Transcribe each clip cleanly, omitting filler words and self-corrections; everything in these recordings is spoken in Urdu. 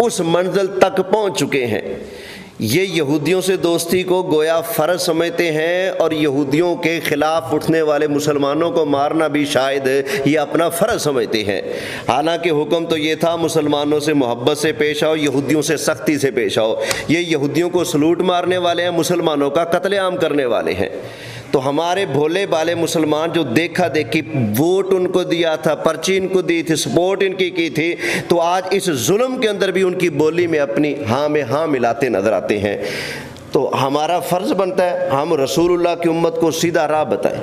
اس منزل تک پہنچ چکے ہیں۔ یہ یہودیوں سے دوستی کو گویا فرض سمجھتے ہیں، اور یہودیوں کے خلاف اٹھنے والے مسلمانوں کو مارنا بھی شاید یہ اپنا فرض سمجھتے ہیں۔ حالانکہ حکم تو یہ تھا مسلمانوں سے محبت سے پیش آؤ، یہودیوں سے سختی سے پیش آؤ۔ یہ یہودیوں کو سلوٹ مارنے والے ہیں، مسلمانوں کا قتل عام کرنے والے ہیں۔ تو ہمارے بھولے بالے مسلمان جو دیکھا دیکھی ووٹ ان کو دیا تھا، پرچی ان کو دی تھی، سپورٹ ان کی تھی، تو آج اس ظلم کے اندر بھی ان کی بولی میں اپنی ہاں میں ہاں ملاتے نظر آتے ہیں۔ تو ہمارا فرض بنتا ہے ہم رسول اللہ کی امت کو سیدھا راہ بتائیں،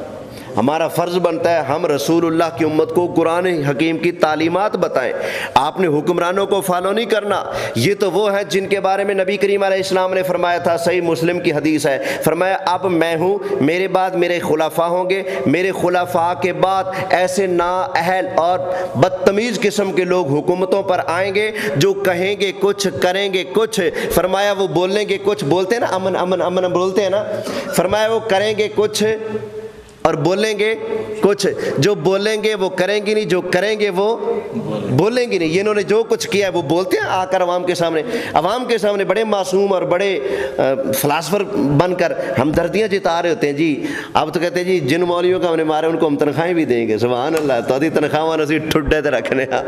ہمارا فرض بنتا ہے ہم رسول اللہ کی امت کو قرآن حکیم کی تعلیمات بتائیں۔ آپ نے حکمرانوں کو فالو نہیں کرنا، یہ تو وہ ہیں جن کے بارے میں نبی کریم علیہ السلام نے فرمایا تھا، صحیح مسلم کی حدیث ہے، فرمایا اب میں ہوں، میرے بعد میرے خلفاء ہوں گے، میرے خلفاء کے بعد ایسے نااہل اور بدتمیز قسم کے لوگ حکومتوں پر آئیں گے جو کہیں گے کچھ کریں گے کچھ، فرمایا وہ بولیں گے کچھ، بولتے ہیں نا امن امن امن بولتے ہیں نا، فرمایا وہ کریں گے کچھ اور بولیں گے کچھ، جو بولیں گے وہ کریں گے نہیں، جو کریں گے وہ بولیں گے نہیں۔ یہ انہوں نے جو کچھ کیا ہے وہ بولتے ہیں آ کر عوام کے سامنے بڑے معصوم اور بڑے فلاسفر بن کر ہمدردیاں جتا رہے ہوتے ہیں۔ جی اب تو کہتے ہیں جی جن مولویوں کا ہم نے مارے ان کو ہم تنخواہیں بھی دیں گے، سبحان اللہ، تو ادھی تنخواہ نسی ٹھڈے تے رکھنے ہاں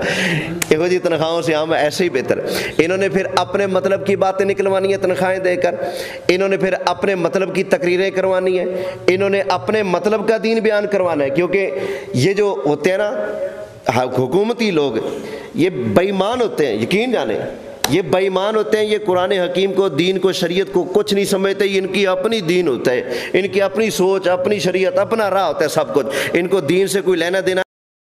یہو جی تنخواہوں سے ہم ایسے ہی بہتر۔ انہوں نے پھر اپنے مطلب کی باتیں نکلوانی ہیں تنخواہیں دے کر، انہوں نے پھر اپنے مطلب کی تقریریں کروانی ہیں، انہوں نے اپنے مطلب کا دین بیان کروانا ہے، کیونکہ یہ جو ہوتے ہیں نا حکومتی لوگ یہ بے ایمان ہوتے ہیں، یقین جانیں یہ بے ایمان ہوتے ہیں، یہ قرآن حکیم کو دین کو شریعت کو کچھ نہیں سمجھتے، یہ ان کی اپنی دین ہوتا ہے، ان کی اپنی سوچ اپنی شریعت اپنا راہ ہوتا ہے، سب کچھ ان کو دین سے کوئی لینا دینا